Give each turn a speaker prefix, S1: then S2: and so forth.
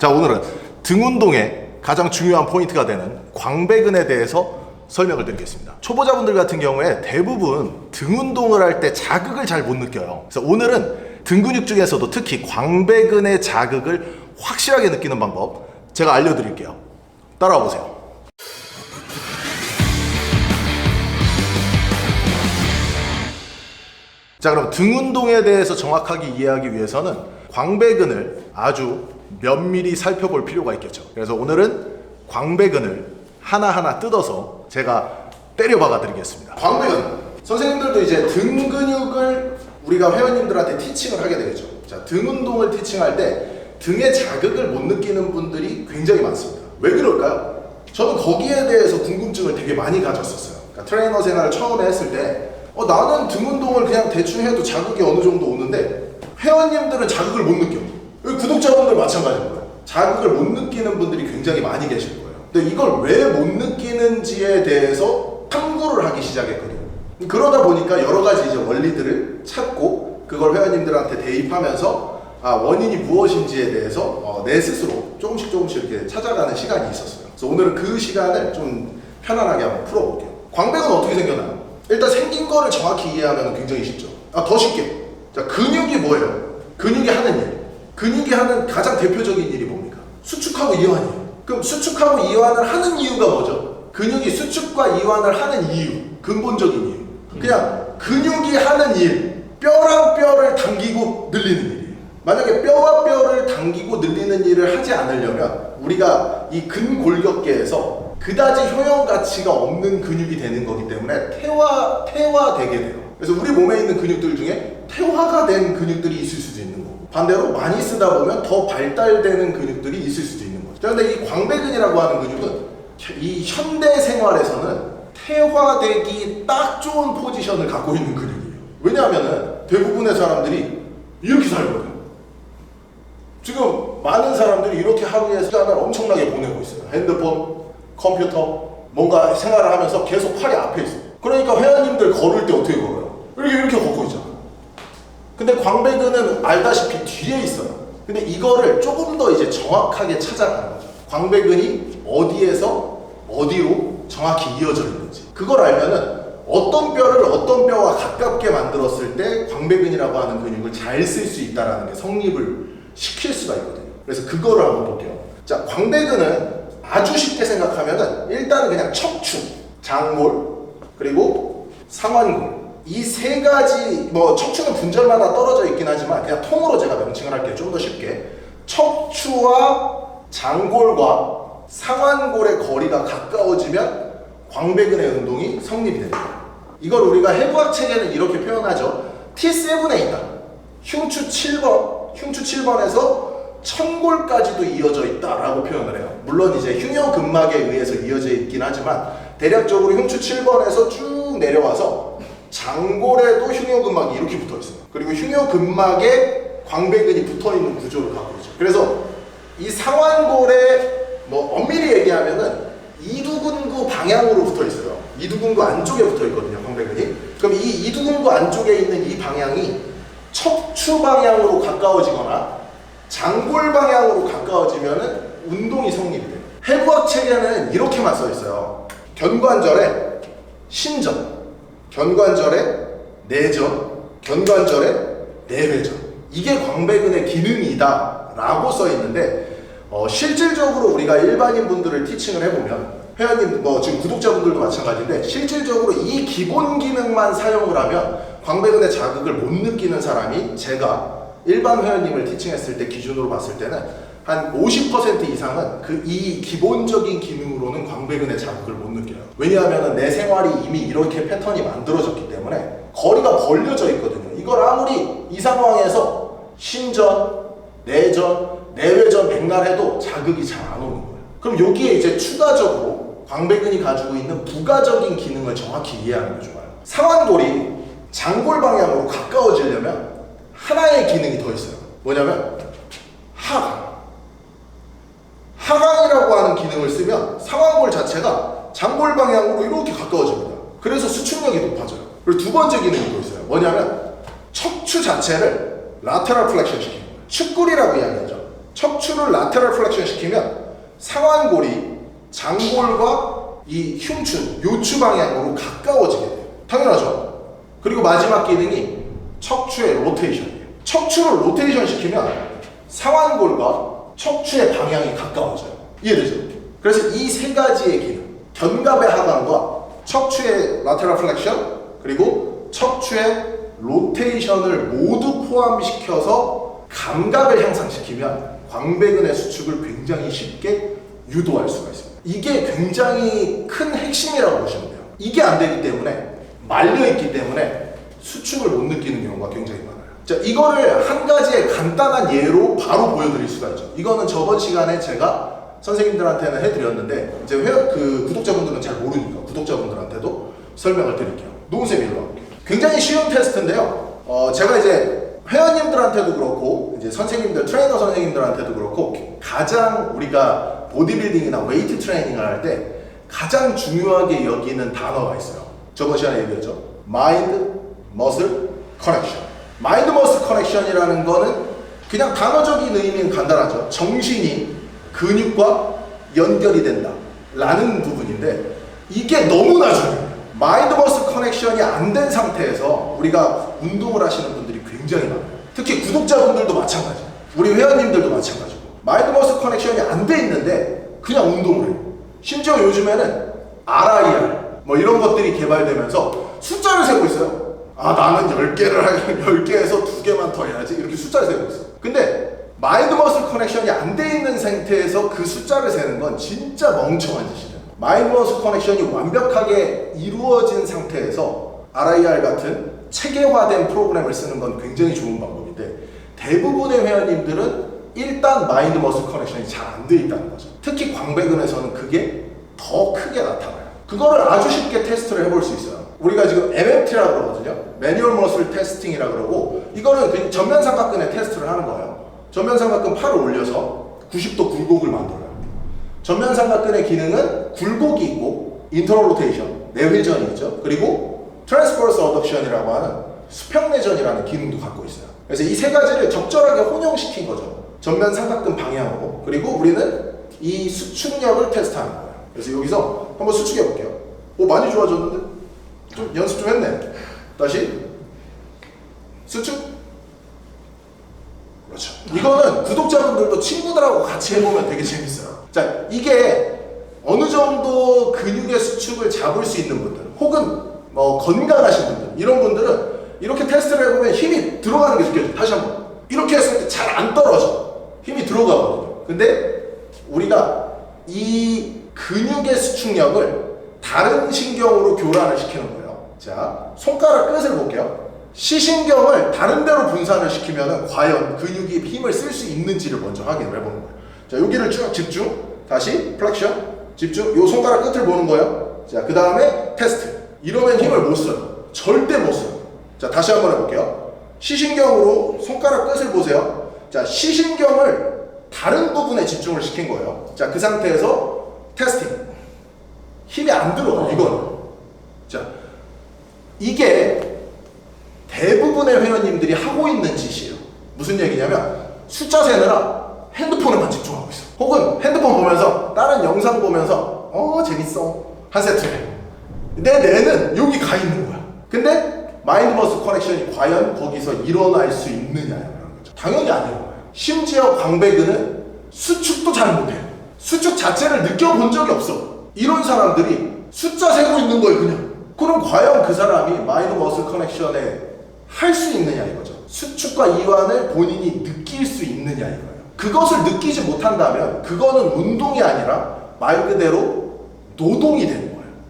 S1: 자, 오늘은 등 운동의 가장 중요한 포인트가 되는 광배근에 대해서 설명을 드리겠습니다. 초보자분들 같은 경우에 대부분 등 운동을 할 때 자극을 잘 못 느껴요. 그래서 오늘은 등 근육 중에서도 특히 광배근의 자극을 확실하게 느끼는 방법 제가 알려드릴게요. 따라와 보세요. 자, 그럼 등 운동에 대해서 정확하게 이해하기 위해서는 광배근을 아주 면밀히 살펴볼 필요가 있겠죠. 그래서 오늘은 광배근을 하나하나 뜯어서 제가 때려박아 드리겠습니다. 광배근, 선생님들도 이제 등 근육을 우리가 회원님들한테 티칭을 하게 되겠죠. 자, 등 운동을 티칭할 때 등에 자극을 못 느끼는 분들이 굉장히 많습니다. 왜 그럴까요? 저는 거기에 대해서 궁금증을 되게 많이 가졌었어요. 그러니까 트레이너 생활을 처음에 했을 때 나는 등 운동을 그냥 대충 해도 자극이 어느 정도 오는데 회원님들은 자극을 못 느껴. 구독자분들 마찬가지인 거예요. 자극을 못 느끼는 분들이 굉장히 많이 계실 거예요. 근데 이걸 왜 못 느끼는지에 대해서 탐구를 하기 시작했거든요. 그러다 보니까 여러 가지 이제 원리들을 찾고 그걸 회원님들한테 대입하면서 원인이 무엇인지에 대해서 내 스스로 조금씩 이렇게 찾아가는 시간이 있었어요. 그래서 오늘은 그 시간을 좀 편안하게 한번 풀어볼게요. 광배근 어떻게 생겨나요? 일단 생긴 거를 정확히 이해하면 굉장히 쉽죠. 더 쉽게. 자, 근육이 뭐예요? 근육이 하는 일. 근육이 하는 가장 대표적인 일이 뭡니까? 수축하고 이완이에요. 그럼 수축하고 이완을 하는 이유가 뭐죠? 근육이 수축과 이완을 하는 이유, 근본적인 이유. 그냥 근육이 하는 일, 뼈랑 뼈를 당기고 늘리는 일이에요. 만약에 뼈와 뼈를 당기고 늘리는 일을 하지 않으려면 우리가 이 근골격계에서 그다지 효용 가치가 없는 근육이 되는 거기 때문에 퇴화되게 돼요. 그래서 우리 몸에 있는 근육들 중에 퇴화가 된 근육들이 있을 수도 있는 거고, 반대로 많이 쓰다 보면 더 발달되는 근육들이 있을 수도 있는 거죠. 그런데 이 광배근이라고 하는 근육은 이 현대 생활에서는 퇴화되기 딱 좋은 포지션을 갖고 있는 근육이에요. 왜냐하면 대부분의 사람들이 이렇게 살거든요. 지금 많은 사람들이 이렇게 하루에 시간을 엄청나게 보내고 있어요. 핸드폰, 컴퓨터, 뭔가 생활을 하면서 계속 팔이 앞에 있어요. 그러니까 회원님들 걸을 때 어떻게 걸어요? 이렇게 걷고 있잖아. 근데 광배근은 알다시피 뒤에 있어요. 근데 이거를 조금 더 이제 정확하게 찾아가는 거죠. 광배근이 어디에서 어디로 정확히 이어져 있는지. 그걸 알면은 어떤 뼈와 가깝게 만들었을 때 광배근이라고 하는 근육을 잘 쓸 수 있다는 게 성립을 시킬 수가 있거든요. 그래서 그거를 한번 볼게요. 자, 광배근은 아주 쉽게 생각하면은 일단은 그냥 척추, 장골, 그리고 상완골. 이 세 가지, 척추는 분절마다 떨어져 있긴 하지만 그냥 통으로 제가 명칭을 할게요. 좀 더 쉽게. 척추와 장골과 상완골의 거리가 가까워지면 광배근의 운동이 성립이 됩니다. 이걸 우리가 해부학 체계는 이렇게 표현하죠. T7에 있다. 흉추 7번에서 천골까지도 이어져 있다라고 표현을 해요. 물론 이제 흉요근막에 의해서 이어져 있긴 하지만 대략적으로 흉추 7번에서 쭉 내려와서 장골에도 흉요근막이 이렇게 붙어 있어요. 그리고 흉요근막에 광배근이 붙어 있는 구조를 갖고 있죠. 그래서 이 상완골에 엄밀히 얘기하면은 이두근구 방향으로 붙어 있어요. 이두근구 안쪽에 붙어 있거든요, 광배근이. 그럼 이 이두근구 안쪽에 있는 이 방향이 척추 방향으로 가까워지거나 장골 방향으로 가까워지면은 운동이 성립이 돼요. 해부학 체계는 이렇게만 써 있어요. 견관절에 신전, 견관절에 내전, 견관절에 내외전. 이게 광배근의 기능이다 라고 써 있는데 실질적으로 우리가 일반인 분들을 티칭을 해보면 회원님, 지금 구독자분들도 마찬가지인데 실질적으로 이 기본 기능만 사용을 하면 광배근의 자극을 못 느끼는 사람이 제가 일반 회원님을 티칭했을 때 기준으로 봤을 때는 한 50% 이상은 이 기본적인 기능으로는 광배근의 자극을 못 느껴요. 왜냐하면 내 생활이 이미 이렇게 패턴이 만들어졌기 때문에 거리가 벌려져 있거든요. 이걸 아무리 이 상황에서 신전, 내전, 내외전 백날 해도 자극이 잘 안 오는 거예요. 그럼 여기에 이제 추가적으로 광배근이 가지고 있는 부가적인 기능을 정확히 이해하는 게 좋아요. 상완골이 장골 방향으로 가까워지려면 하나의 기능이 더 있어요. 뭐냐면 하강이라고 하는 기능을 쓰면 상완골 자체가 장골 방향으로 이렇게 가까워집니다. 그래서 수축력이 높아져요. 그리고 두 번째 기능이 또 있어요. 뭐냐면 척추 자체를 라테럴 플렉션 시키는 거예요. 축구리라고 이야기하죠. 척추를 라테럴 플렉션 시키면 상완골이 장골과 이 흉추, 요추 방향으로 가까워지게 돼요. 당연하죠. 그리고 마지막 기능이 척추의 로테이션이에요. 척추를 로테이션 시키면 상완골과 척추의 방향이 가까워져요. 이해되죠? 그래서 이 세 가지의 기능, 견갑의 하강과 척추의 라테럴 플렉션, 그리고 척추의 로테이션을 모두 포함시켜서 감각을 향상시키면 광배근의 수축을 굉장히 쉽게 유도할 수가 있습니다. 이게 굉장히 큰 핵심이라고 보시면 돼요. 이게 안 되기 때문에 말려있기 때문에 수축을 못 느끼는 경우가 굉장히 많아요. 자, 이거를 한 가지의 간단한 예로 바로 보여드릴 수가 있죠. 이거는 저번 시간에 제가 선생님들한테는 해드렸는데 이제 구독자분들은 잘 모르니까 구독자분들한테도 설명을 드릴게요. 노은쌤 일로 와볼게요. 굉장히 쉬운 테스트인데요. 제가 이제 회원님들한테도 그렇고 이제 선생님들, 트레이너 선생님들한테도 그렇고 가장 우리가 보디빌딩이나 웨이트 트레이닝을 할 때 가장 중요하게 여기는 단어가 있어요. 저번 시간에 얘기했죠. 마인드, 머슬, 커넥션. 마인드, 머슬, 커넥션이라는 거는 그냥 단어적인 의미는 간단하죠. 정신이 근육과 연결이 된다 라는 부분인데 이게 너무나 중요해요. 마인드 머슬 커넥션이 안 된 상태에서 우리가 운동을 하시는 분들이 굉장히 많아요. 특히 구독자분들도 마찬가지예요. 우리 회원님들도 마찬가지고 마인드 머슬 커넥션이 안 돼 있는데 그냥 운동을 해요. 심지어 요즘에는 RIR 뭐 이런 것들이 개발되면서 숫자를 세고 있어요. 아, 나는 10개를 하려면 10개에서 2개만 더 해야지 이렇게 숫자를 세고 있어요. 근데 마인드 머슬 커넥션이 안 돼 있는 상태에서 그 숫자를 세는 건 진짜 멍청한 짓이에요. 마인드 머슬 커넥션이 완벽하게 이루어진 상태에서 RIR 같은 체계화된 프로그램을 쓰는 건 굉장히 좋은 방법인데 대부분의 회원님들은 일단 마인드 머슬 커넥션이 잘 안 돼 있다는 거죠. 특히 광배근에서는 그게 더 크게 나타나요. 그거를 아주 쉽게 테스트를 해볼 수 있어요. 우리가 지금 MMT라고 그러거든요. 매뉴얼 머슬 테스팅이라고 그러고 이거는 그냥 전면 삼각근의 테스트를 하는 거예요. 전면 삼각근 팔을 올려서 90도 굴곡을 만들어요. 전면 삼각근의 기능은 굴곡이 있고 인터럴 로테이션, 내회전이 있죠. 그리고 트랜스버스 어덕션이라고 하는 수평내전이라는 기능도 갖고 있어요. 그래서 이 세 가지를 적절하게 혼용시킨 거죠. 전면 삼각근 방향으로. 그리고 우리는 이 수축력을 테스트하는 거예요. 그래서 여기서 한번 수축해 볼게요. 오, 많이 좋아졌는데? 좀 연습 좀 했네. 다시 수축. 그렇죠. 이거는 구독자분들도 친구들하고 같이 해보면 되게 재밌어요. 자, 이게 어느 정도 근육의 수축을 잡을 수 있는 분들 혹은 뭐 건강하신 분들 이런 분들은 이렇게 테스트를 해보면 힘이 들어가는 게 느껴져요. 다시 한번 이렇게 했을 때 잘 안 떨어져. 힘이 들어가거든요. 근데 우리가 이 근육의 수축력을 다른 신경으로 교란을 시키는 거예요. 자, 손가락 끝을 볼게요. 시신경을 다른 데로 분산을 시키면 과연 근육이 힘을 쓸 수 있는지를 먼저 확인을 해보는 거예요. 자, 여기를 쭉 집중. 다시 플렉션 집중. 요 손가락 끝을 보는 거예요. 자, 그 다음에 테스트. 이러면 힘을 못 써요. 절대 못 써요. 자, 다시 한번 해볼게요. 시신경으로 손가락 끝을 보세요. 자, 시신경을 다른 부분에 집중을 시킨 거예요. 자, 그 상태에서 테스팅. 힘이 안 들어요. 이거는. 자, 이게 대부분의 회원님들이 하고 있는 짓이에요. 무슨 얘기냐면 숫자 세느라 핸드폰에만 집중하고 있어. 혹은 핸드폰 보면서 다른 영상 보면서 재밌어 한 세트 해. 내 뇌는 여기 가 있는 거야. 근데 마인드 머슬 커넥션이 과연 거기서 일어날 수 있느냐라는 거죠. 당연히 안 일어나요. 심지어 광배근은 수축도 잘 못해요. 수축 자체를 느껴본 적이 없어. 이런 사람들이 숫자 세고 있는 거예요. 그냥. 그럼 과연 그 사람이 마인드 머슬 커넥션에 할 수 있느냐 이거죠. 수축과 이완을 본인이 느낄 수 있느냐 이거예요. 그것을 느끼지 못한다면 그거는 운동이 아니라 말 그대로 노동이 됩니다.